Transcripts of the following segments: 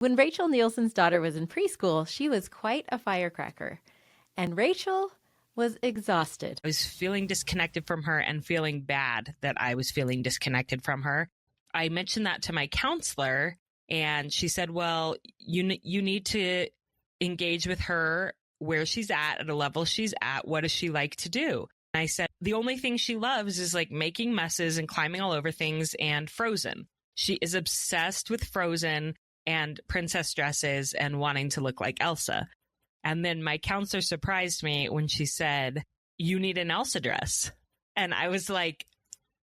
When Rachel Nielsen's daughter was in preschool, she was quite a firecracker. And Rachel was exhausted. I was feeling disconnected from her and feeling bad that I was feeling disconnected from her. I mentioned that to my counselor, and she said, well, you need to engage with her where she's at a level she's at. What does she like to do? And I said, the only thing she loves is like making messes and climbing all over things and Frozen. She is obsessed with Frozen and princess dresses and wanting to look like Elsa. And then my counselor surprised me when she said, you need an Elsa dress. And I was like,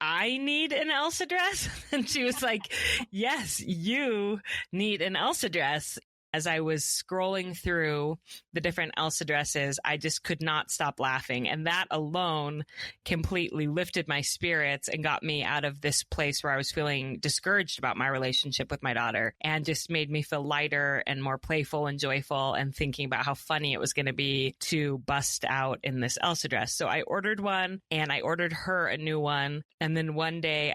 I need an Elsa dress? And she was like, yes, you need an Elsa dress. As I was scrolling through the different Elsa dresses, I just could not stop laughing. And that alone completely lifted my spirits and got me out of this place where I was feeling discouraged about my relationship with my daughter, and just made me feel lighter and more playful and joyful, and thinking about how funny it was going to be to bust out in this Elsa dress. So I ordered one, and I ordered her a new one. And then one day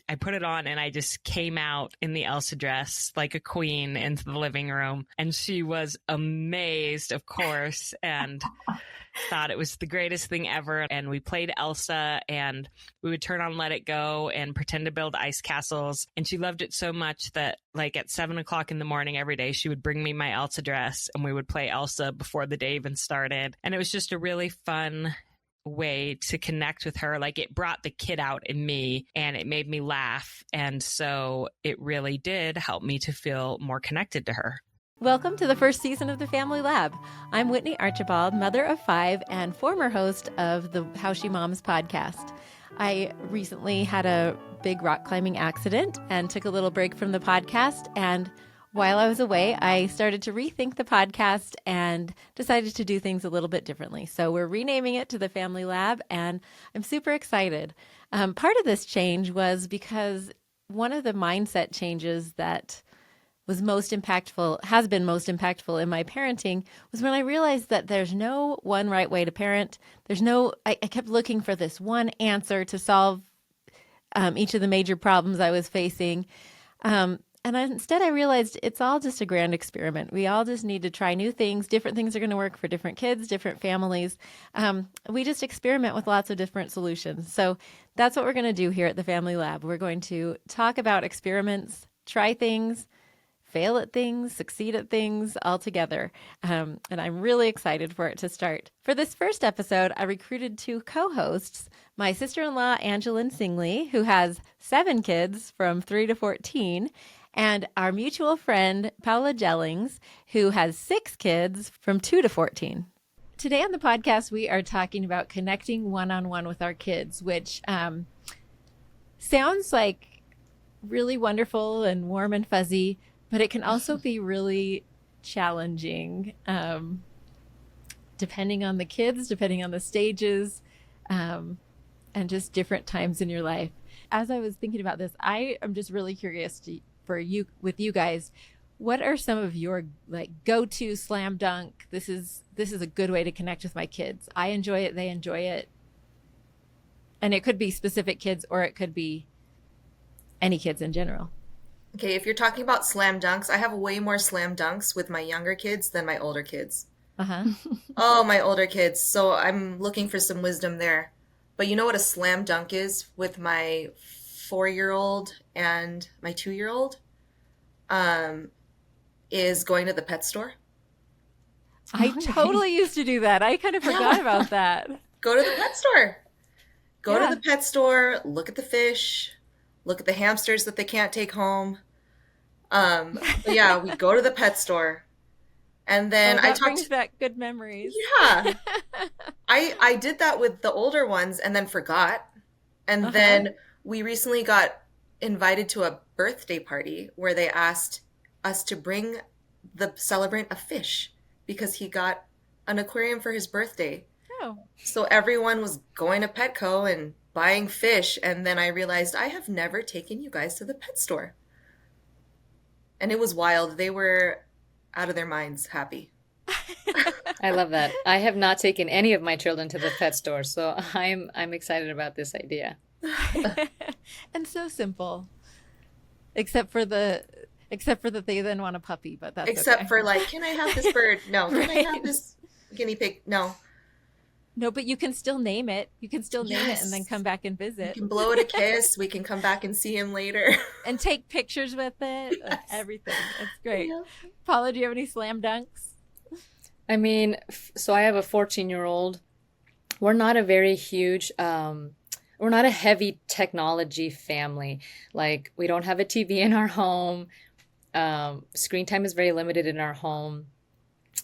I put it on and I just came out in the Elsa dress like a queen into the living room. And she was amazed, of course, and thought it was the greatest thing ever. And we played Elsa, and we would turn on Let It Go and pretend to build ice castles. And she loved it so much that like at 7:00 in the morning every day, she would bring me my Elsa dress and we would play Elsa before the day even started. And it was just a really fun way to connect with her. Like, it brought the kid out in me and it made me laugh. And so it really did help me to feel more connected to her. Welcome to the first season of the Family Lab. I'm Whitney Archibald, mother of 5 and former host of the How She Moms podcast. I recently had a big rock climbing accident and took a little break from the podcast. And while I was away, I started to rethink the podcast and decided to do things a little bit differently. So we're renaming it to the Family Lab, and I'm super excited. Part of this change was because one of the mindset changes that was most impactful, has been most impactful in my parenting, was when I realized that there's no one right way to parent. I kept looking for this one answer to solve each of the major problems I was facing. And instead I realized it's all just a grand experiment. We all just need to try new things. Different things are going to work for different kids, different families. We just experiment with lots of different solutions. So that's what we're going to do here at the Family Lab. We're going to talk about experiments, try things, fail at things, succeed at things all together. And I'm really excited for it to start. For this first episode, I recruited 2 co-hosts, my sister-in-law, Angelynn Singley, who has 7 kids from 3 to 14, and our mutual friend, Paola Jellings, who has 6 kids from 2 to 14. Today on the podcast, we are talking about connecting one-on-one with our kids, which sounds like really wonderful and warm and fuzzy, but it can also be really challenging, depending on the kids, depending on the stages, and just different times in your life. As I was thinking about this, I am just really curious with you guys, what are some of your like go-to slam dunk? This is a good way to connect with my kids. I enjoy it, they enjoy it. And it could be specific kids, or it could be any kids in general. Okay, if you're talking about slam dunks, I have way more slam dunks with my younger kids than my older kids. Oh, my older kids. So I'm looking for some wisdom there. But you know what a slam dunk is with my 4-year-old and my 2-year-old? Is going to the pet store. I totally used to do that. I kind of forgot about that. Go to the pet store. Go to the pet store, look at the fish, look at the hamsters that they can't take home. But yeah, we go to the pet store. And then that brings back good memories. Yeah. I did that with the older ones and then forgot. And then we recently got invited to a birthday party where they asked us to bring the celebrant a fish because he got an aquarium for his birthday. Oh. So everyone was going to Petco and buying fish. And then I realized I have never taken you guys to the pet store. And it was wild. They were out of their minds happy. I love that. I have not taken any of my children to the pet store, so I'm excited about this idea. And so simple, except for the Except for that they then want a puppy, but that's Except okay. for like, can I have this bird? No. Can I Right. have this guinea pig? No. No, but you can still name it. You can still name it and then come Yes. back and We visit can blow it a kiss. We can come back and see him later. and take pictures with it, like Yes. everything. It's great. Yeah. Paula, do you have any slam dunks? I mean, so I have a 14-year-old. We're not a very huge, we're not a heavy technology family. Like, we don't have a TV in our home. Screen time is very limited in our home.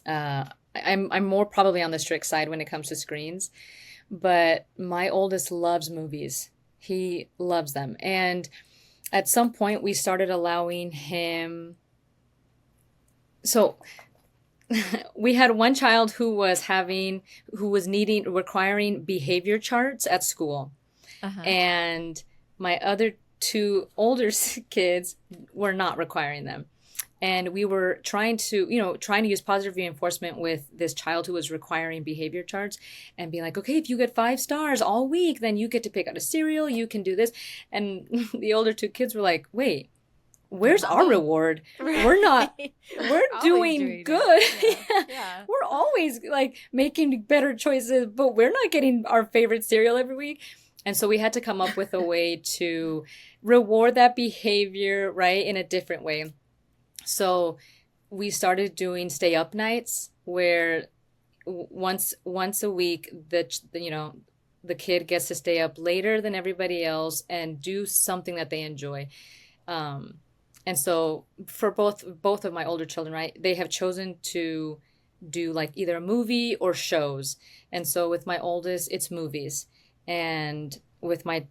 I'm more probably on the strict side when it comes to screens, but my oldest loves movies. He loves them. And at some point we started allowing him. So we had one child who was requiring behavior charts at school. Uh-huh. And my other two older kids were not requiring them. And we were trying to use positive reinforcement with this child who was requiring behavior charts and being like, okay, if you get 5 stars all week, then you get to pick out a cereal, you can do this. And the older two kids were like, wait, where's our reward? Right. We're Always doing good. it. Yeah. We're always like making better choices, but we're not getting our favorite cereal every week. And so we had to come up with a way to reward that behavior, right, in a different way. So we started doing stay up nights where once a week the kid gets to stay up later than everybody else and do something that they enjoy. And so for both of my older children, right, they have chosen to do like either a movie or shows. And so with my oldest, it's movies. And with my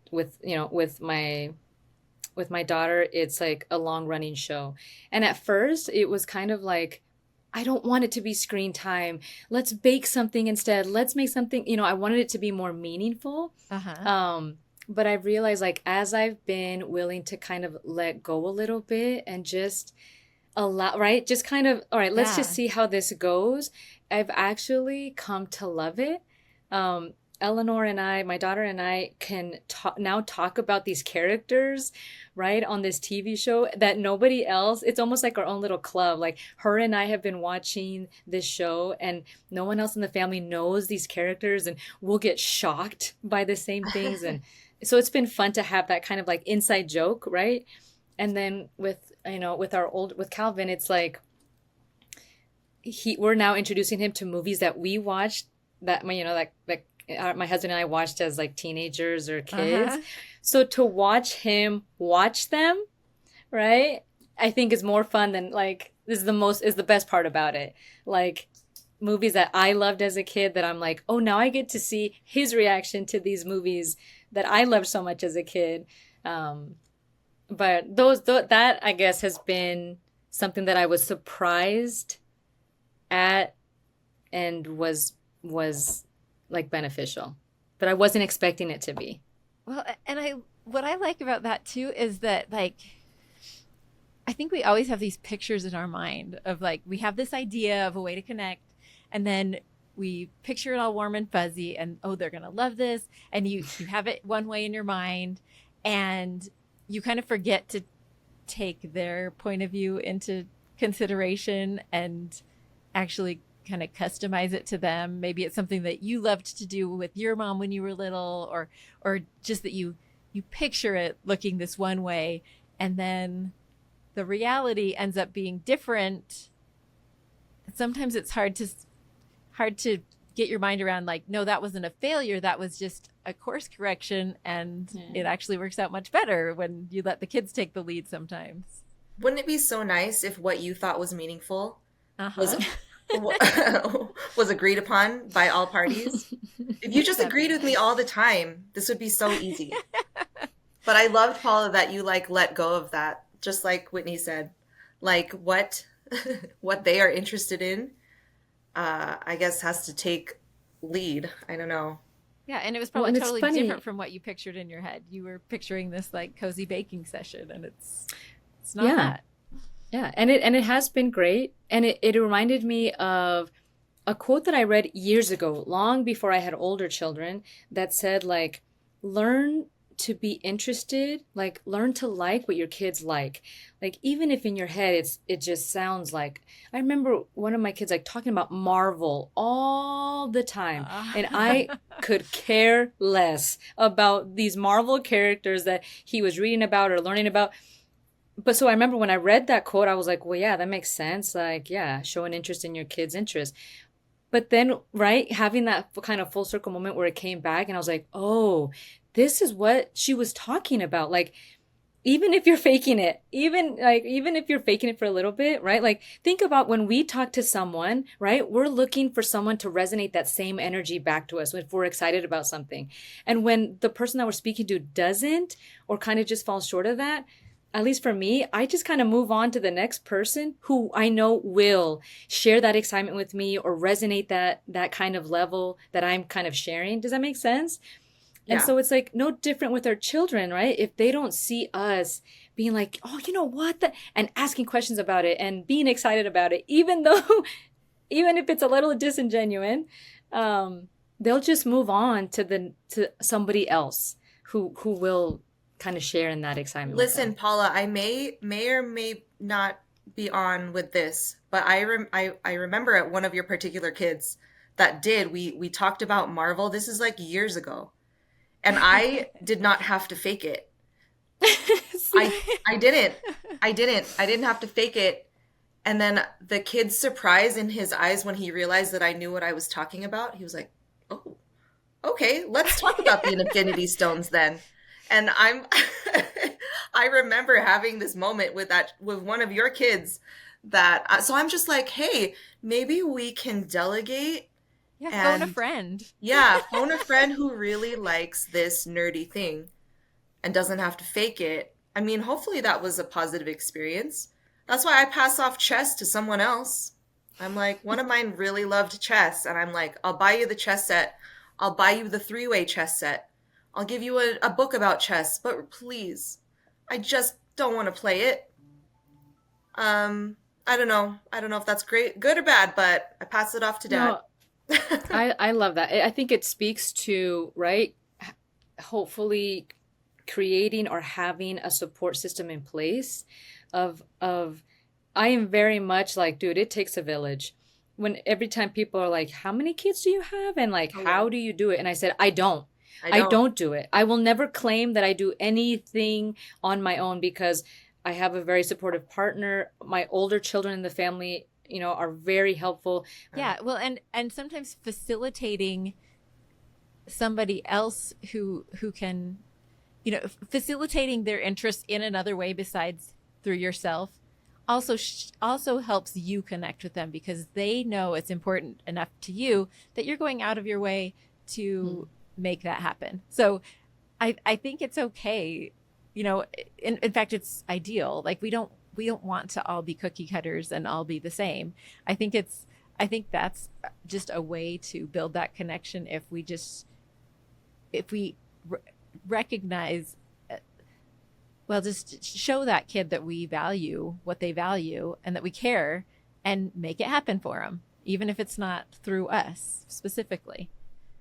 daughter, it's like a long running show. And at first it was kind of like, I don't want it to be screen time. Let's bake something instead. Let's make something, I wanted it to be more meaningful. Uh-huh. But I realized, like, as I've been willing to kind of let go a little bit and just allow, right? Just kind of, all right, let's just see how this goes. I've actually come to love it. Eleanor and I, my daughter and I, can now talk about these characters, right, on this TV show that nobody else, it's almost like our own little club. Like, her and I have been watching this show and no one else in the family knows these characters, and we'll get shocked by the same things. And so it's been fun to have that kind of like inside joke, right? And then with Calvin, it's like we're now introducing him to movies that we watched that my husband and I watched as like teenagers or kids. Uh-huh. So to watch him watch them, right, I think is more fun than like, is the best part about it. Like movies that I loved as a kid that I'm like, oh, now I get to see his reaction to these movies that I loved so much as a kid. But that I guess has been something that I was surprised at and was like beneficial, but I wasn't expecting it to be. Well, and what I like about that too is that, like, I think we always have these pictures in our mind of like, we have this idea of a way to connect, and then we picture it all warm and fuzzy and, oh, they're going to love this. And you have it one way in your mind, and you kind of forget to take their point of view into consideration and actually kind of customize it to them. Maybe it's something that you loved to do with your mom when you were little, or just that you picture it looking this one way, and then the reality ends up being different. Sometimes it's hard to get your mind around, like, no, that wasn't a failure, that was just a course correction, and it actually works out much better when you let the kids take the lead sometimes. Wouldn't it be so nice if what you thought was meaningful was agreed upon by all parties? If you just agreed with me all the time, this would be so easy. But I loved, Paula, that you like let go of that, just like Whitney said, like what they are interested in, I guess has to take lead. I don't know. Yeah, and it was probably totally different from what you pictured in your head. You were picturing this like cozy baking session, and it's not that. Yeah, and it has been great. And it reminded me of a quote that I read years ago, long before I had older children, that said, like, learn to be interested, like learn to like what your kids like. Like even if in your head it just sounds like, I remember one of my kids like talking about Marvel all the time, and I could care less about these Marvel characters that he was reading about or learning about. But so I remember when I read that quote, I was like, well, yeah, that makes sense. Like, yeah, show an interest in your kids' interest. But then, right, having that kind of full circle moment where it came back and I was like, oh, this is what she was talking about. Like, even if you're faking it, even if you're faking it for a little bit, right? Like, think about when we talk to someone, right? We're looking for someone to resonate that same energy back to us if we're excited about something. And when the person that we're speaking to doesn't, or kind of just falls short of that, at least for me, I just kind of move on to the next person who I know will share that excitement with me or resonate that kind of level that I'm kind of sharing. Does that make sense? And so it's like no different with our children, right? If they don't see us being like, oh, you know what? And asking questions about it and being excited about it, even if it's a little disingenuous, they'll just move on to somebody else who will kind of share in that excitement. Listen, Paula, I may or may not be on with this, but I remember at one of your particular kids that we talked about Marvel. This is like years ago, and I did not have to fake it. I didn't have to fake it. And then the kid's surprise in his eyes when he realized that I knew what I was talking about, he was like, oh, okay, let's talk about the Infinity Stones then. And I remember having this moment with one of your kids so I'm just like, hey, maybe we can delegate. Yeah, phone a friend. Yeah, phone a friend who really likes this nerdy thing and doesn't have to fake it. I mean, hopefully that was a positive experience. That's why I pass off chess to someone else. I'm like, one of mine really loved chess, and I'm like, I'll buy you the chess set. I'll buy you the 3-way chess set. I'll give you a book about chess, but please, I just don't want to play it. I don't know if that's good or bad, but I pass it off to Dad. No, I love that. I think it speaks to, right, hopefully creating or having a support system in place of I am very much like, dude, it takes a village. When every time people are like, how many kids do you have? And like, how do you do it? And I said, I don't do it. I will never claim that I do anything on my own because I have a very supportive partner. My older children in the family, are very helpful. Yeah. Well, and sometimes facilitating somebody else who can, facilitating their interest in another way besides through yourself also helps you connect with them because they know it's important enough to you that you're going out of your way to make that happen. So I think it's okay. In fact, it's ideal. Like we don't want to all be cookie cutters and all be the same. I think that's just a way to build that connection if we recognize, just show that kid that we value what they value and that we care and make it happen for them, even if it's not through us specifically.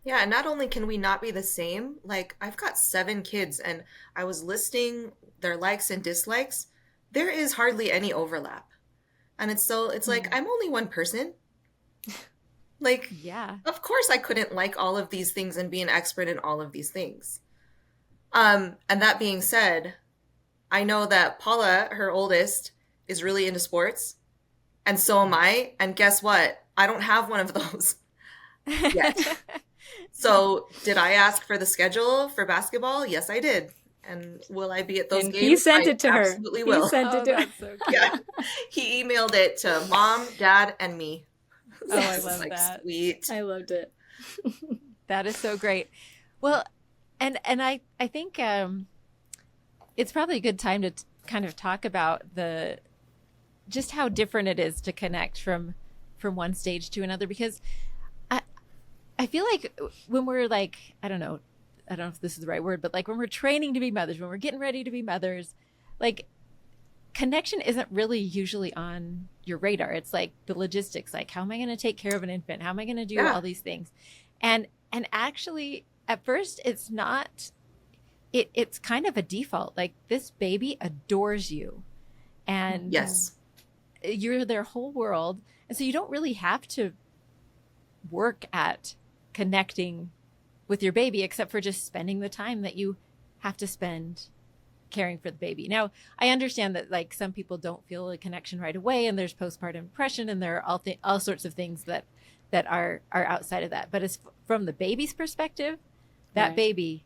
Yeah, and not only can we not be the same, like I've got 7 kids and I was listing their likes and dislikes. There is hardly any overlap. And it's like, I'm only one person. Like, yeah, of course I couldn't like all of these things and be an expert in all of these things. And that being said, I know that Paula, her oldest, is really into sports. And so am I. And guess what? I don't have one of those yet. So did I ask for the schedule for basketball? Yes, I did. And will I be at those games? He sent it to her. Absolutely will. He sent it to her. So yeah. He emailed it to Mom, Dad, and me. Oh, I love that. Sweet. I loved it. That is so great. Well, and I think it's probably a good time to kind of talk about just how different it is to connect from one stage to another, because I feel like when we're like, I don't know if this is the right word, but like when we're training to be mothers, when we're getting ready to be mothers, like connection isn't really usually on your radar. It's like the logistics, like how am I going to take care of an infant? How am I going to do all these things? And actually at first it's not it's kind of a default. Like, this baby adores you, and Yes. you're their whole world. And so you don't really have to work at connecting with your baby, except for just spending the time that you have to spend caring for the baby. Now, I understand that, like, some people don't feel a connection right away, and there's postpartum depression, and there are all sorts of things that are outside of that. But as from the baby's perspective, that Right. baby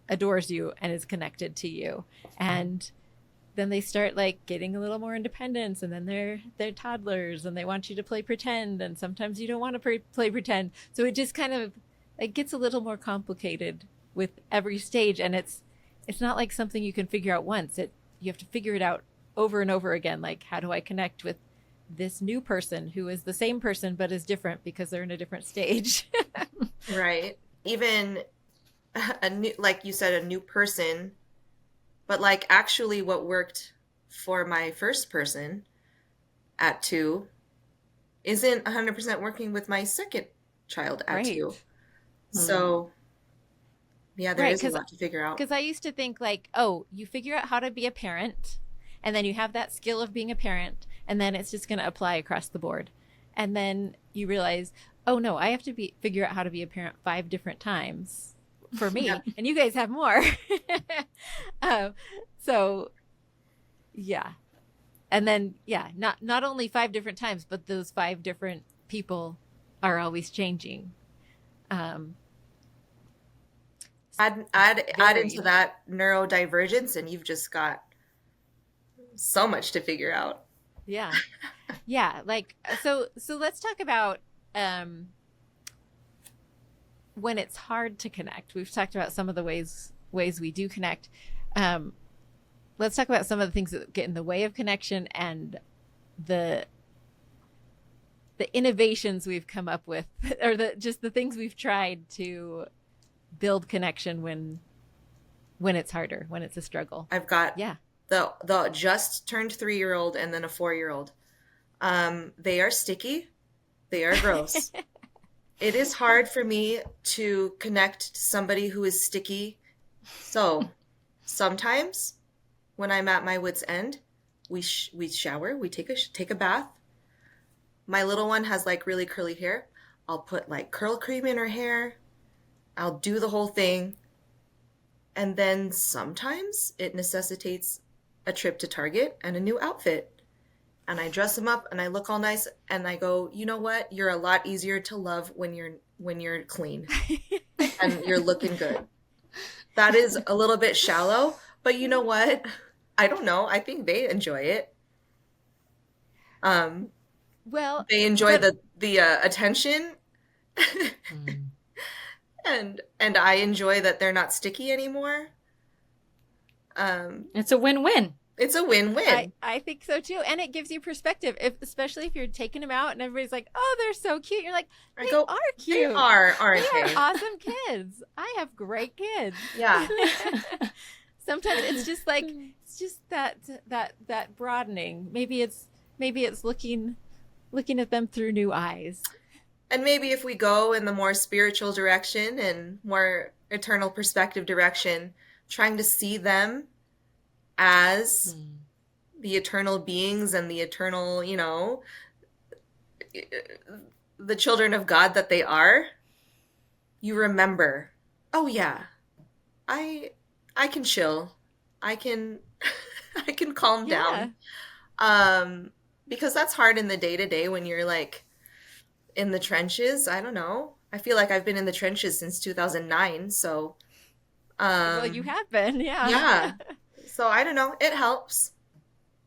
adores you and is connected to you. And then they start, like, getting a little more independence, and then they're toddlers, and they want you to play pretend, and sometimes you don't want to play pretend. So it just kind of, it gets a little more complicated with every stage, and it's not like something you can figure out once. You have to figure it out over and over again. Like, how do I connect with this new person who is the same person but is different because they're in a different stage? Right. Even a new, like you said, a new person, but like actually what worked for my first person at 2 isn't 100% working with my second child at Right. 2. So yeah, there Right, is a lot to figure out. Because I used to think, like, oh, you figure out how to be a parent, and then you have that skill of being a parent, and then it's just going to apply across the board. And then you realize, oh no, I have to figure out how to be a parent 5 different times for me, Yeah. and you guys have more. So yeah. And then, yeah, not only 5 different times, but those 5 different people are always changing. Add into that neurodivergence, and you've just got so much to figure out. Yeah. Yeah. Like, so let's talk about when it's hard to connect. We've talked about some of the ways we do connect. Let's talk about some of the things that get in the way of connection, and the innovations we've come up with, or the things we've tried to build connection when it's harder, when it's a struggle. I've got Yeah. the just turned 3-year-old and then a 4-year-old. They are sticky. They are gross. It is hard for me to connect to somebody who is sticky. So sometimes when I'm at my wit's end, we shower, we take a bath. My little one has like really curly hair. I'll put like curl cream in her hair. I'll do the whole thing. And then sometimes it necessitates a trip to Target and a new outfit. And I dress them up and I look all nice, and I go, you know what? You're a lot easier to love when you're clean and you're looking good. That is a little bit shallow, but you know what? I don't know. I think they enjoy it. Well, they enjoy the attention. And I enjoy that they're not sticky anymore. It's a win-win. It's a win-win. I think so too, and it gives you perspective. Especially if you're taking them out and everybody's like, "Oh, they're so cute." You're like, "They are cute. They are, aren't They they? are awesome kids. I have great kids." Yeah. Sometimes it's just like that broadening. Maybe it's looking at them through new eyes. And maybe if we go in the more spiritual direction and more eternal perspective direction, trying to see them as the eternal beings and the eternal, the children of God that they are, you remember, oh yeah, I can chill. I can calm down. Because that's hard in the day-to-day when you're like in the trenches. I don't know. I feel like I've been in the trenches since 2009. So, well, you have been, yeah. Yeah. So I don't know. It helps.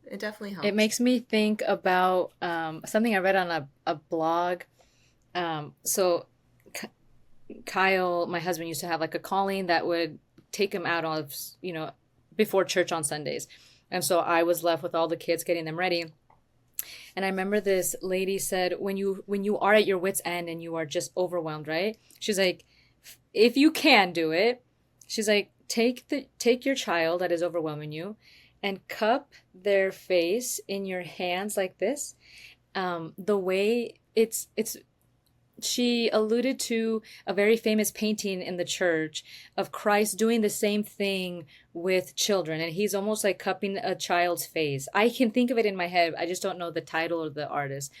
It definitely helps. It makes me think about something I read on a blog. So Kyle, my husband, used to have like a calling that would take him out of, before church on Sundays. And so I was left with all the kids, getting them ready. And I remember this lady said, when you are at your wit's end and you are just overwhelmed, right? She's like, if you can do it, she's like, take your child that is overwhelming you and cup their face in your hands like this. The way it's she alluded to a very famous painting in the church of Christ doing the same thing with children. And he's almost like cupping a child's face. I can think of it in my head. I just don't know the title of the artist.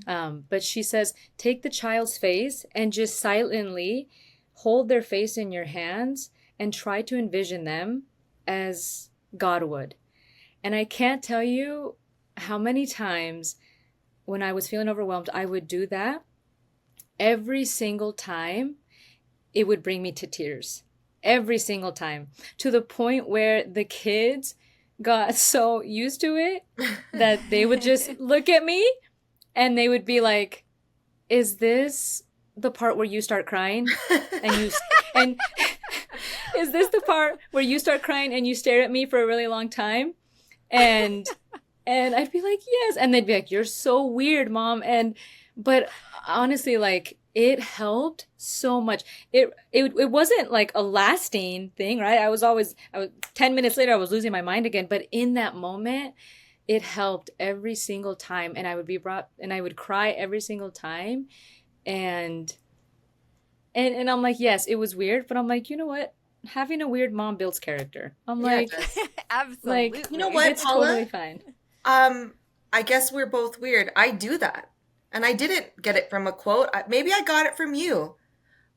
But she says, take the child's face and just silently hold their face in your hands and try to envision them as God would. And I can't tell you how many times when I was feeling overwhelmed, I would do that. Every single time, it would bring me to tears. Every single time. To the point where the kids got so used to it that they would just look at me and they would be like, is this the part where you start crying? And is this the part where you start crying and you stare at me for a really long time? And I'd be like, yes. And they'd be like, you're so weird, Mom. But honestly, like, it helped so much. It wasn't like a lasting thing, right? I was 10 minutes later, I was losing my mind again. But in that moment, it helped every single time. And I would cry every single time. And I'm like, yes, it was weird. But I'm like, you know what? Having a weird mom builds character. I'm like, absolutely. Like, you know what, it's Paola? totally fine. I guess we're both weird. I do that. And I didn't get it from a quote. Maybe I got it from you.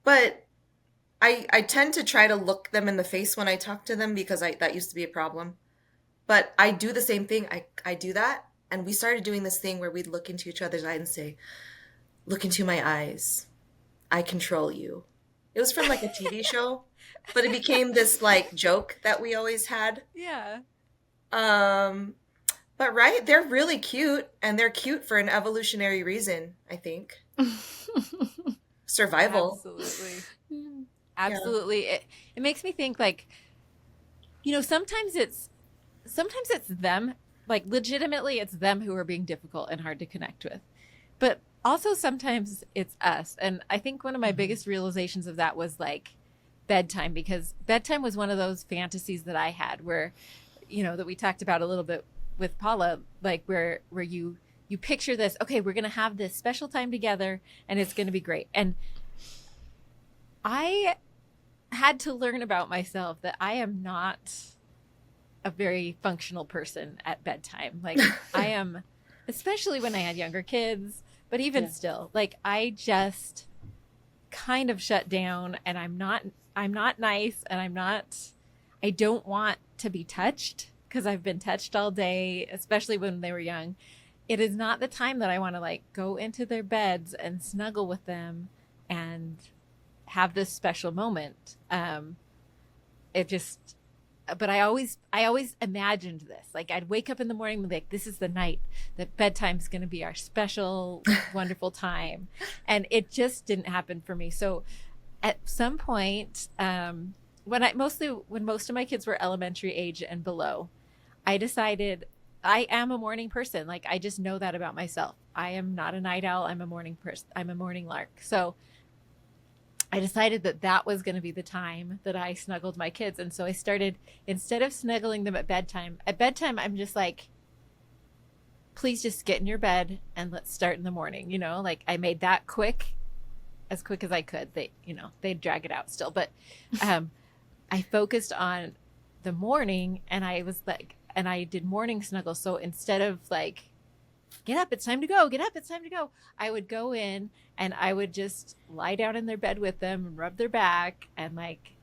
But I tend to try to look them in the face when I talk to them because that used to be a problem. But I do the same thing. I do that. And we started doing this thing where we'd look into each other's eyes and say, look into my eyes. I control you. It was from like a TV show. But it became this like joke that we always had. Yeah. But right, they're really cute, and they're cute for an evolutionary reason, I think. Survival. Absolutely. Yeah. It makes me think, like, you know, sometimes it's them, like legitimately it's them who are being difficult and hard to connect with. But also sometimes it's us. And I think one of my biggest realizations of that was like bedtime, because bedtime was one of those fantasies that I had where, you know, that we talked about a little bit with Paula, like where you picture this, okay, we're going to have this special time together and it's going to be great. And I had to learn about myself that I am not a very functional person at bedtime. Like I am, especially when I had younger kids, but even still, like I just kind of shut down, and I'm not nice, and I don't want to be touched because I've been touched all day, especially when they were young. It is not the time that I want to like go into their beds and snuggle with them and have this special moment. But I always imagined this. Like I'd wake up in the morning and be like, this is the night that bedtime's going to be our special, wonderful time. And it just didn't happen for me. So at some point, when most of my kids were elementary age and below, I decided I am a morning person. Like I just know that about myself. I am not a night owl. I'm a morning person. I'm a morning lark. So I decided that was going to be the time that I snuggled my kids. And so I started, instead of snuggling them at bedtime, I'm just like, please just get in your bed and let's start in the morning. You know, like I made that as quick as I could. They'd drag it out still. But I focused on the morning, and I was like, and I did morning snuggles. So instead of like, get up, it's time to go, I would go in and I would just lie down in their bed with them and rub their back and like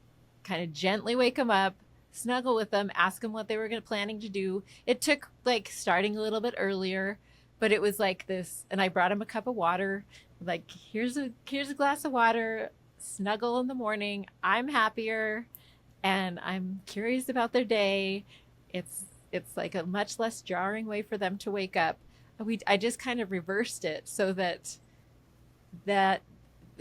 kind of gently wake them up, snuggle with them, ask them what they were planning to do. It took like starting a little bit earlier, but it was like this. And I brought them a cup of water, like, here's a glass of water, snuggle in the morning. I'm happier and I'm curious about their day. It's like a much less jarring way for them to wake up. I just kind of reversed it so that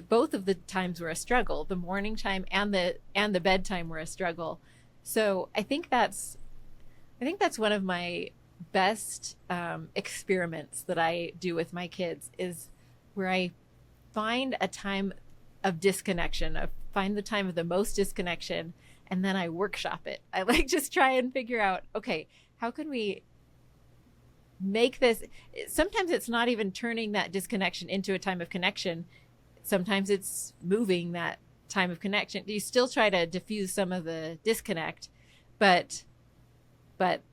both of the times were a struggle. The morning time and the bedtime were a struggle. So I think that's one of my best experiments that I do with my kids, is where I find a time of disconnection, find the time of the most disconnection, and then I workshop it. I like just try and figure out, okay, how can we make this? Sometimes it's not even turning that disconnection into a time of connection. sometimes it's moving that time of connection. You still try to diffuse some of the disconnect, but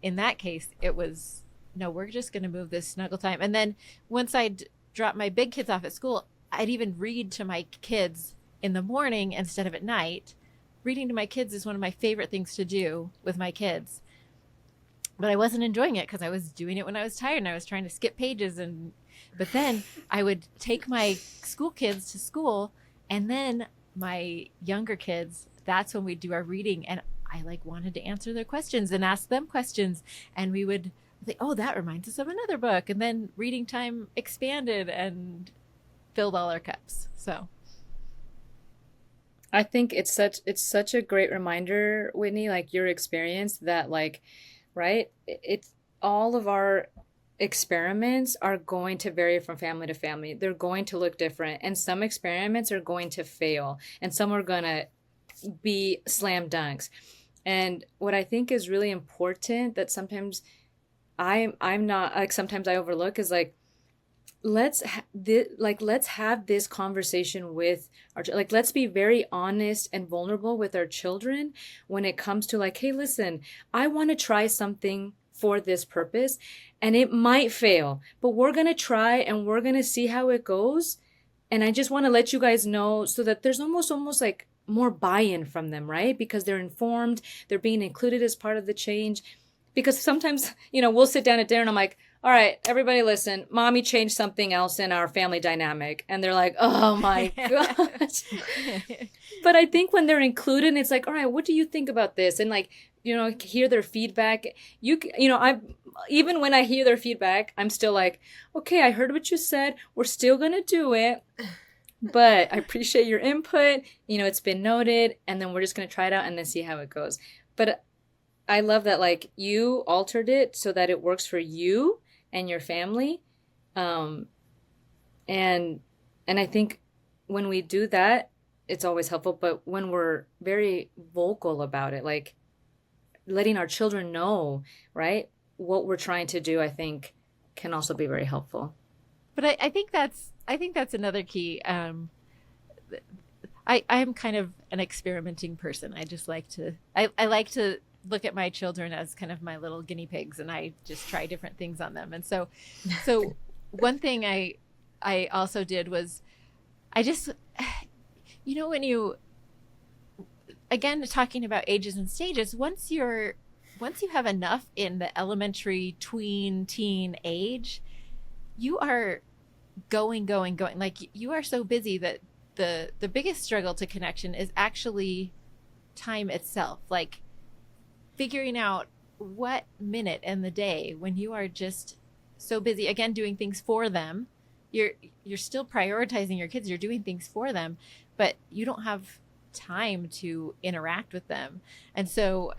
in that case, it was, no, we're just going to move this snuggle time. And then once I'd drop my big kids off at school, I'd even read to my kids in the morning instead of at night. Reading to my kids is one of my favorite things to do with my kids. But I wasn't enjoying it because I was doing it when I was tired and I was trying to skip pages. But then I would take my school kids to school, and then my younger kids, that's when we'd do our reading. And I wanted to answer their questions and ask them questions. And we would think, oh, that reminds us of another book. And then reading time expanded and filled all our cups. So I think it's such a great reminder, Whitney, like your experience that right? It's all of our experiments are going to vary from family to family. They're going to look different. And some experiments are going to fail. And some are going to be slam dunks. And what I think is really important that sometimes I'm not, sometimes I overlook is let's have this conversation with our, let's be very honest and vulnerable with our children when it comes to hey, listen, I want to try something for this purpose and it might fail, but we're going to try and we're going to see how it goes. And I just want to let you guys know so that there's almost more buy-in from them, right? Because they're informed, they're being included as part of the change. Because sometimes, we'll sit down at dinner and I'm like, all right, everybody listen, mommy changed something else in our family dynamic. And they're like, oh my gosh. But I think when they're included, it's all right, what do you think about this? And hear their feedback. Even when I hear their feedback, I'm still okay, I heard what you said. We're still going to do it. But I appreciate your input. It's been noted. And then we're just going to try it out and then see how it goes. But I love that you altered it so that it works for you and your family. And I think when we do that, it's always helpful. But when we're very vocal about it, letting our children know, right, what we're trying to do, I think can also be very helpful. But I think that's another key. I'm kind of an experimenting person. I just like to look at my children as kind of my little guinea pigs, and I just try different things on them. And so one thing I also did was I just, when you, again, talking about ages and stages, once you have enough in the elementary, tween, teen age, you are going. You are so busy that the biggest struggle to connection is actually time itself. Figuring out what minute in the day when you are just so busy, again, doing things for them, you're still prioritizing your kids, you're doing things for them, but you don't have time to interact with them. And so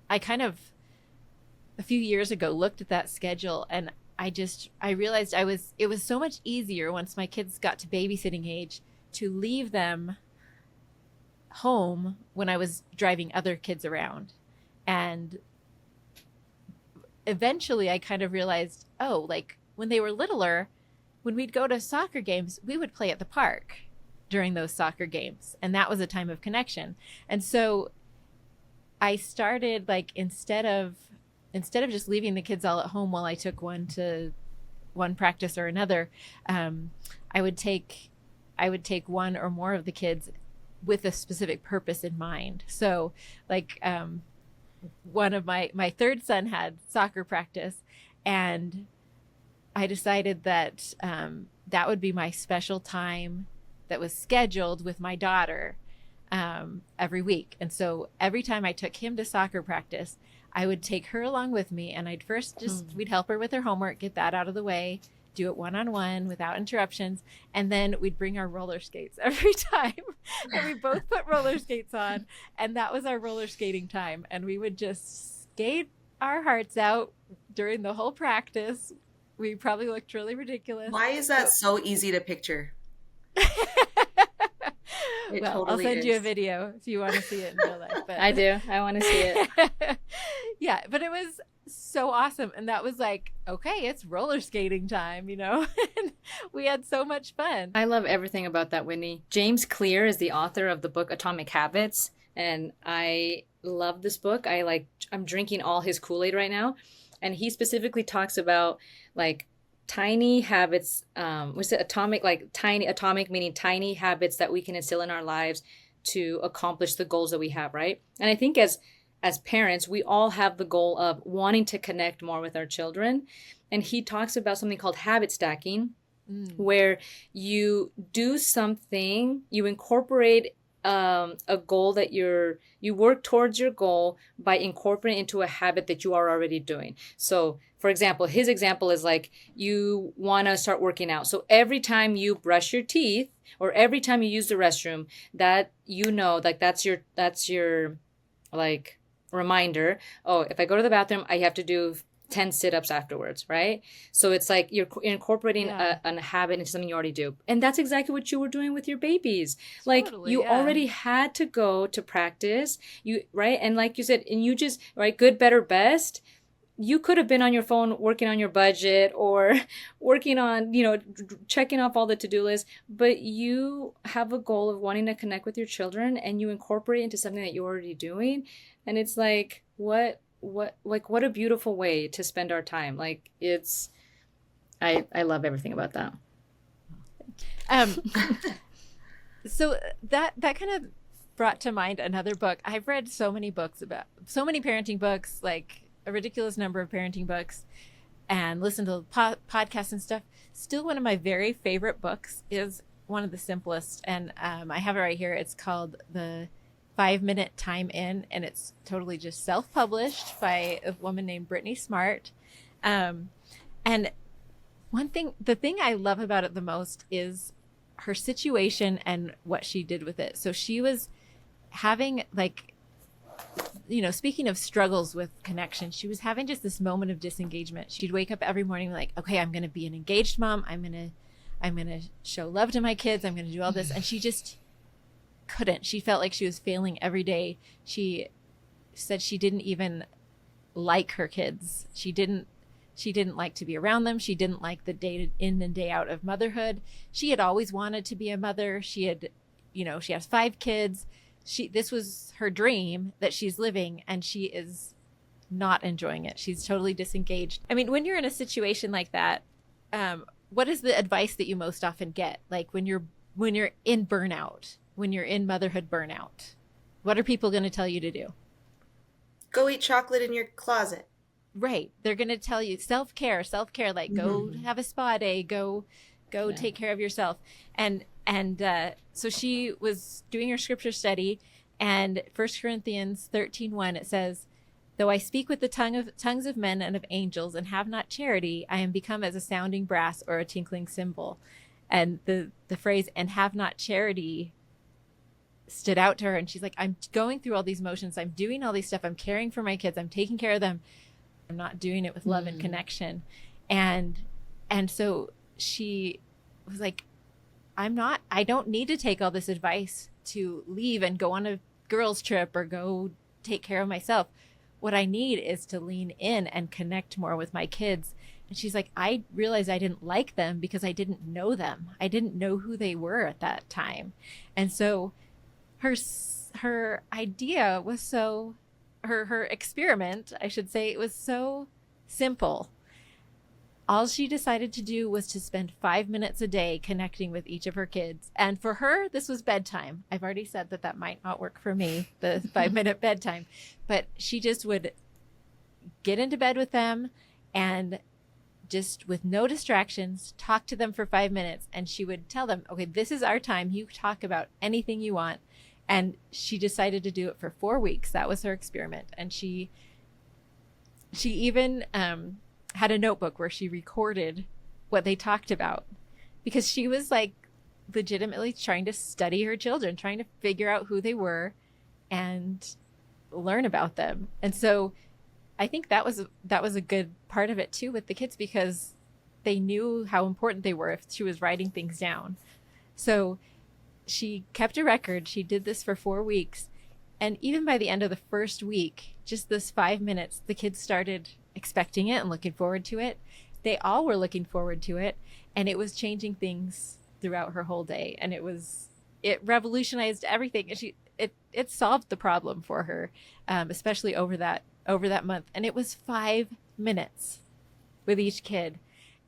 I kind of a few years ago looked at that schedule, and I realized it was so much easier once my kids got to babysitting age to leave them home when I was driving other kids around. And eventually I kind of realized, when they were littler, when we'd go to soccer games, we would play at the park during those soccer games. And that was a time of connection. And so I started instead of just leaving the kids all at home while I took one to one practice or another, I would take one or more of the kids with a specific purpose in mind. So one of my third son had soccer practice, and I decided that that would be my special time that was scheduled with my daughter every week. And so every time I took him to soccer practice, I would take her along with me, and I'd first we'd help her with her homework, get that out of the way, do it one-on-one without interruptions, and then we'd bring our roller skates every time. And we both put roller skates on, and that was our roller skating time. And we would just skate our hearts out during the whole practice. We probably looked really ridiculous. Why is that so easy to picture? Well, totally I'll send you a video if you want to see it in real life. But... I do. I want to see it. Yeah, but it was so awesome. And that was like, okay, it's roller skating time, And we had so much fun. I love everything about that, Whitney. James Clear is the author of the book Atomic Habits, and I love this book. I'm drinking all his Kool-Aid right now, and he specifically talks about like tiny habits. What's it? Atomic, like tiny, atomic meaning tiny habits that we can instill in our lives to accomplish the goals that we have, right? And I think as parents, we all have the goal of wanting to connect more with our children. And he talks about something called habit stacking, where you do something, you incorporate a goal that you work towards your goal by incorporating into a habit that you are already doing. So for example, his example is like, you want to start working out. So every time you brush your teeth or every time you use the restroom, that, like that's your like reminder. Oh, if I go to the bathroom, I have to do 10 sit-ups afterwards, right? So it's like you're incorporating a habit into something you already do. And that's exactly what you were doing with your babies. Like totally, you already had to go to practice, right? And like you said, and you just, right, good, better, best. You could have been on your phone working on your budget or working on, checking off all the to-do lists, but you have a goal of wanting to connect with your children and you incorporate it into something that you're already doing. And it's like, what a beautiful way to spend our time. Like I love everything about that. So that kind of brought to mind another book. I've read so many parenting books, like a ridiculous number of parenting books, and listened to podcasts and stuff. Still, one of my very favorite books is one of the simplest, and I have it right here. It's called The 5-Minute Time In, and it's totally just self-published by a woman named Brittany Smart. And the thing I love about it the most is her situation and what she did with it. So she was having speaking of struggles with connection, she was having just this moment of disengagement. She'd wake up every morning like, okay, I'm going to be an engaged mom. I'm going to show love to my kids. I'm going to do all this. And she just couldn't. She felt like she was failing every day. She said she didn't even like her kids. She didn't like to be around them. She didn't like the day in and day out of motherhood. She had always wanted to be a mother. She has 5 kids. This was her dream that she's living, and she is not enjoying it. She's totally disengaged. I mean, when you're in a situation like that, what is the advice that you most often get? Like when you're in burnout, when you're in motherhood burnout, what are people going to tell you to do? Go eat chocolate in your closet. Right. They're going to tell you self-care, like go have a spa day, go take care of yourself. And so she was doing her scripture study, and 1 Corinthians 13:1, it says, though I speak with the tongues of men and of angels and have not charity, I am become as a sounding brass or a tinkling cymbal. And the phrase, and have not charity, stood out to her. And she's like, I'm going through all these motions. I'm doing all these stuff. I'm caring for my kids. I'm taking care of them. I'm not doing it with love and connection. And so she was like, I don't need to take all this advice to leave and go on a girls trip or go take care of myself. What I need is to lean in and connect more with my kids. And she's like, I realized I didn't like them because I didn't know them. I didn't know who they were at that time. And so her idea was her experiment, I should say, it was so simple. All she decided to do was to spend 5 minutes a day connecting with each of her kids. And for her, this was bedtime. I've already said that might not work for me, the 5-minute bedtime. But she just would get into bed with them and just with no distractions, talk to them for 5 minutes. And she would tell them, okay, this is our time. You talk about anything you want. And she decided to do it for 4 weeks. That was her experiment. And she even had a notebook where she recorded what they talked about, because she was like legitimately trying to study her children, trying to figure out who they were and learn about them. And so I think that was a good part of it too with the kids, because they knew how important they were if she was writing things down. So she kept a record. She did this for 4 weeks. And even by the end of the first week, just this 5 minutes, the kids started expecting it and looking forward to it. They all were looking forward to it, and it was changing things throughout her whole day. And it revolutionized everything. And it solved the problem for her, especially over that month. And it was 5 minutes with each kid.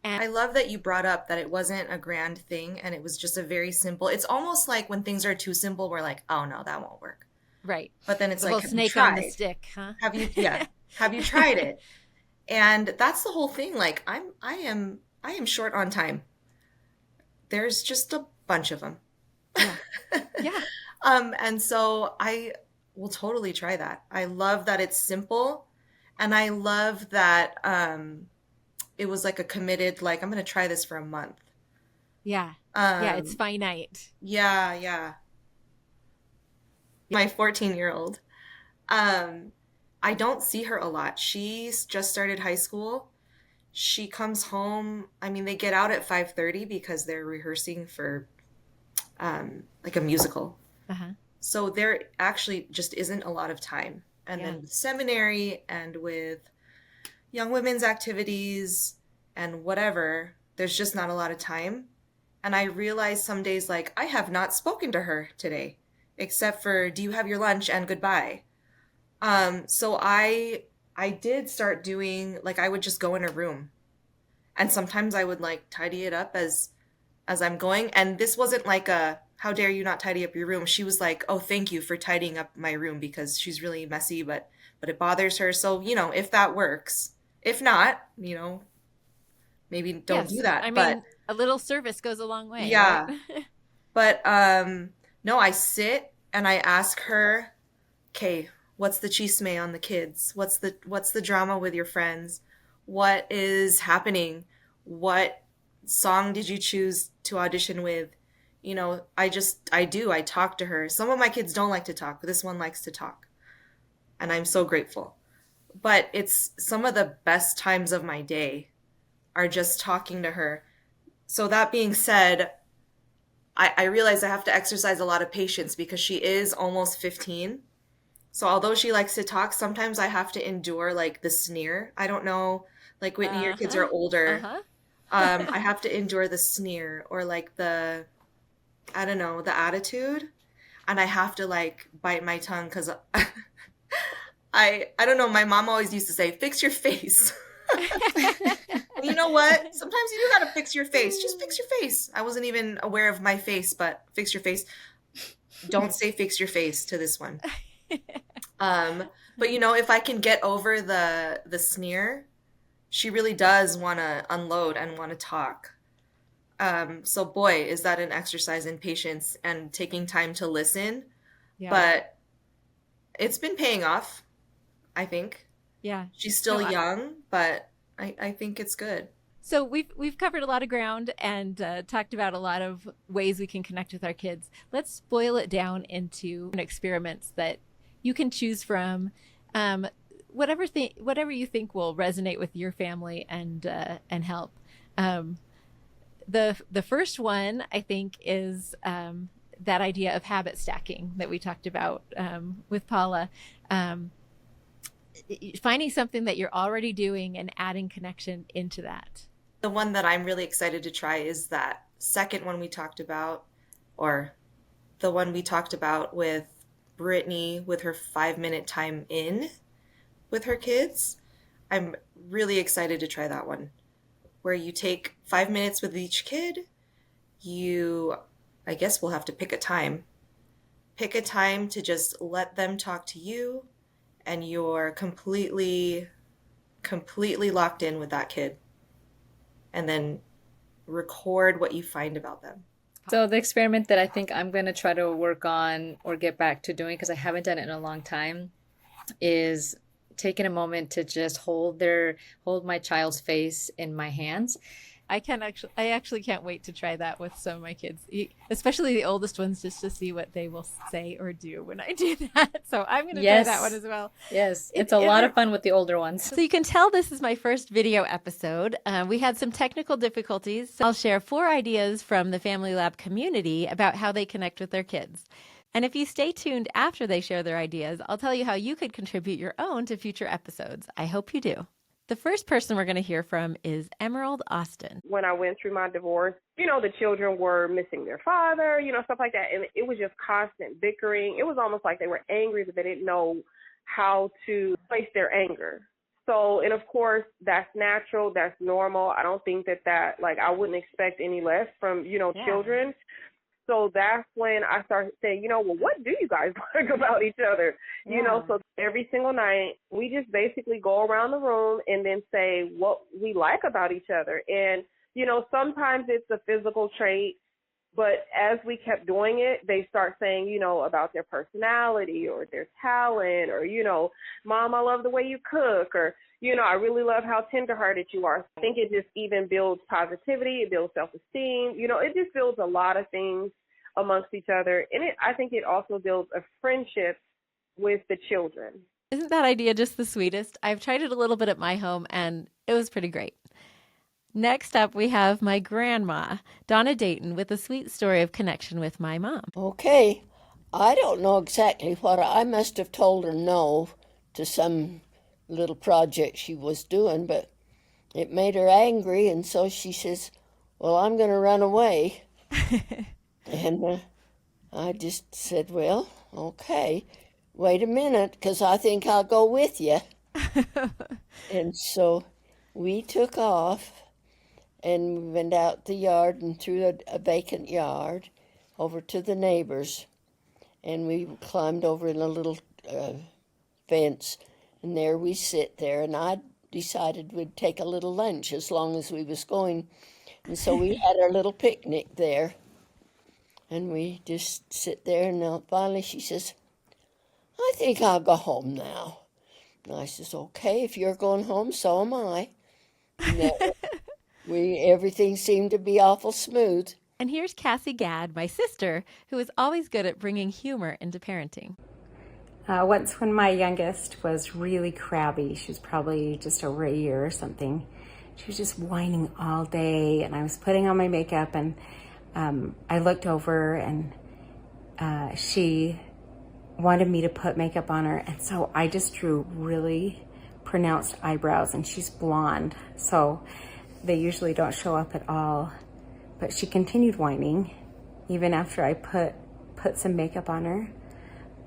And I love that you brought up that it wasn't a grand thing and it was just a very simple. It's almost like when things are too simple, we're like, oh no, that won't work. right. But then it's The like, whole have you snake on the tried? stick, huh? Have you, yeah, have you tried it? And that's the whole thing. Like I am short on time. There's just a bunch of them. Yeah. Yeah. And so I will totally try that. I love that it's simple, and I love that it was like a committed, like I'm going to try this for a month. Yeah. Yeah. It's finite. Yeah, yeah. My 14-year-old, I don't see her a lot. She's just started high school. She comes home. I mean, they get out at 5:30 because they're rehearsing for like a musical. Uh-huh. So there actually just isn't a lot of time. And Yeah. then with seminary and with young women's activities and whatever, there's just not a lot of time. And I realize some days, like, I have not spoken to her today, except for, do you have your lunch and goodbye? So I did start doing, like, I would just go in a room. And sometimes I would, like, tidy it up as I'm going. And this wasn't like a, how dare you not tidy up your room? She was like, oh, thank you for tidying up my room, because she's really messy, but it bothers her. So, if that works. If not, maybe don't Yes. do that. I But mean, a little service goes a long way. yeah. Right? But no, I sit and I ask her, okay, what's the chisme on the kids? What's the drama with your friends? What is happening? What song did you choose to audition with? I talk to her. Some of my kids don't like to talk, but this one likes to talk. And I'm so grateful. But it's some of the best times of my day are just talking to her. So that being said, I realize I have to exercise a lot of patience because she is almost 15. So although she likes to talk, sometimes I have to endure like the sneer. I don't know, like Whitney, your kids are older. Uh-huh. I have to endure the sneer or like the attitude. And I have to like bite my tongue because I don't know. My mom always used to say, fix your face. You know what? Sometimes you do gotta fix your face. Just fix your face. I wasn't even aware of my face, but fix your face. Don't say fix your face to this one. But if I can get over the sneer, she really does want to unload and want to talk. So boy, is that an exercise in patience and taking time to listen. Yeah. But it's been paying off, I think. Yeah. She's still young, but I think it's good. So we've covered a lot of ground and talked about a lot of ways we can connect with our kids. Let's boil it down into experiments that you can choose from, whatever you think will resonate with your family and help. The first one I think is that idea of habit stacking that we talked about with Paula. Finding something that you're already doing and adding connection into that. The one that I'm really excited to try is that second one we talked about, or the one we talked about with Brittany with her 5-minute time in with her kids. I'm really excited to try that one, where you take 5 minutes with each kid. I guess we'll have to pick a time. Pick a time to just let them talk to you, and you're completely locked in with that kid. And then record what you find about them. So the experiment that I think I'm going to try to work on or get back to doing, because I haven't done it in a long time, is taking a moment to just hold my child's face in my hands. I actually can't wait to try that with some of my kids, especially the oldest ones, just to see what they will say or do when I do that. So I'm going to try that one as well. Yes, it's a lot of fun with the older ones. So you can tell this is my first video episode. We had some technical difficulties. So I'll share 4 ideas from the Family Lab community about how they connect with their kids. And if you stay tuned after they share their ideas, I'll tell you how you could contribute your own to future episodes. I hope you do. The first person we're going to hear from is Emerald Austin. When I went through my divorce, the children were missing their father, stuff like that. And it was just constant bickering. It was almost like they were angry, but they didn't know how to place their anger. So, and of course, that's natural. That's normal. I don't think that I wouldn't expect any less from, children. So that's when I started saying, well, what do you guys like about each other? So every single night we just basically go around the room and then say what we like about each other. And, sometimes it's a physical trait, but as we kept doing it, they start saying, about their personality or their talent or, Mom, I love the way you cook, or, I really love how tenderhearted you are. I think it just even builds positivity. It builds self-esteem. It just builds a lot of things amongst each other. And I think it also builds a friendship with the children. Isn't that idea just the sweetest? I've tried it a little bit at my home, and it was pretty great. Next up, we have my grandma, Donna Dayton, with a sweet story of connection with my mom. Okay, I don't know exactly what I must have told her no to some little project she was doing, but it made her angry, and so she says, well, I'm going to run away. And I just said, well, okay, wait a minute, because I think I'll go with you. And so we took off, and we went out the yard and through a vacant yard over to the neighbors, and we climbed over in a little fence, and there we sit there, and I decided we'd take a little lunch as long as we was going, and so we had our little picnic there, and we just sit there, and finally she says, I think I'll go home now. And I says, okay, if you're going home, so am I. Everything seemed to be awful smooth. And here's Cassie Gadd, my sister, who is always good at bringing humor into parenting. Once when my youngest was really crabby, she was probably just over a year or something, she was just whining all day, and I was putting on my makeup, and I looked over, and she wanted me to put makeup on her, and so I just drew really pronounced eyebrows, and she's blonde, so they usually don't show up at all. But she continued whining even after I put some makeup on her.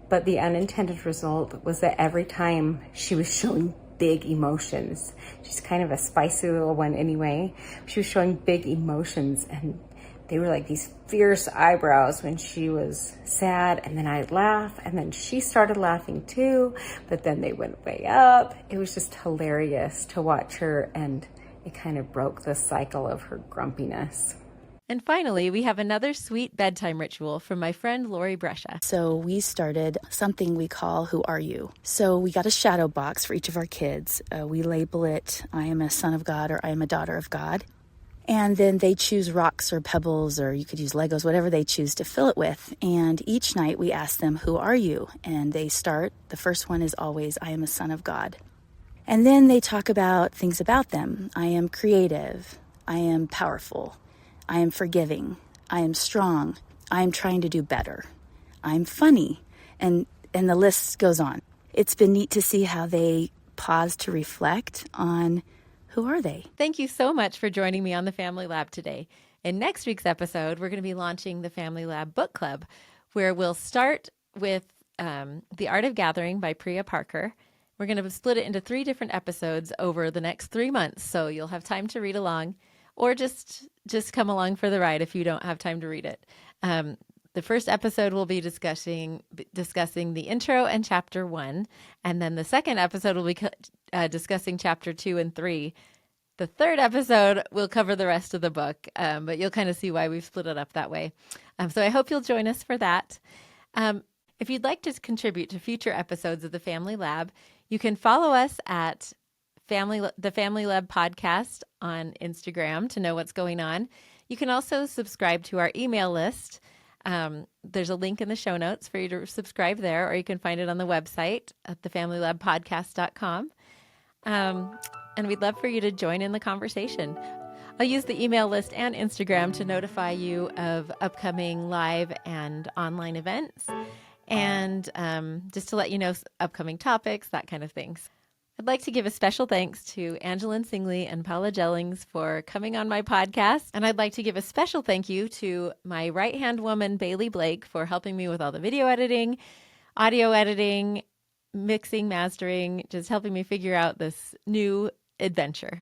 But the unintended result was that every time she was showing big emotions, she's kind of a spicy little one anyway, she was showing big emotions, and they were like these fierce eyebrows when she was sad, and then I'd laugh, and then she started laughing too, but then they went way up. It was just hilarious to watch her, and it kind of broke the cycle of her grumpiness. And finally, we have another sweet bedtime ritual from my friend Lori Brescia. So we started something we call Who Are You? So we got a shadow box for each of our kids. We label it, I am a son of God or I am a daughter of God. And then they choose rocks or pebbles, or you could use Legos, whatever they choose to fill it with. And each night we ask them, who are you? And they start, the first one is always, I am a son of God. And then they talk about things about them. I am creative. I am powerful. I am forgiving. I am strong. I am trying to do better. I'm funny. And the list goes on. It's been neat to see how they pause to reflect on who are they. Thank you so much for joining me on the Family Lab today. In next week's episode, we're going to be launching the Family Lab Book Club, where we'll start with The Art of Gathering by Priya Parker. We're going to split it into 3 different episodes over the next 3 months, so you'll have time to read along, or just come along for the ride if you don't have time to read it. The first episode will be discussing the intro and chapter 1, and then the second episode will be discussing chapter 2 and 3. The third episode will cover the rest of the book, but you'll kind of see why we've split it up that way. So I hope you'll join us for that. If you'd like to contribute to future episodes of the Family Lab, you can follow us at the Family Lab Podcast on Instagram to know what's going on. You can also subscribe to our email list. There's a link in the show notes for you to subscribe there, or you can find it on the website at thefamilylabpodcast.com. And we'd love for you to join in the conversation. I'll use the email list and Instagram to notify you of upcoming live and online events, and just to let you know upcoming topics, that kind of things. I'd like to give a special thanks to Angelynn Singley and Paola Jellings for coming on my podcast. And I'd like to give a special thank you to my right-hand woman, Bailey Blake, for helping me with all the video editing, audio editing, mixing, mastering, just helping me figure out this new adventure.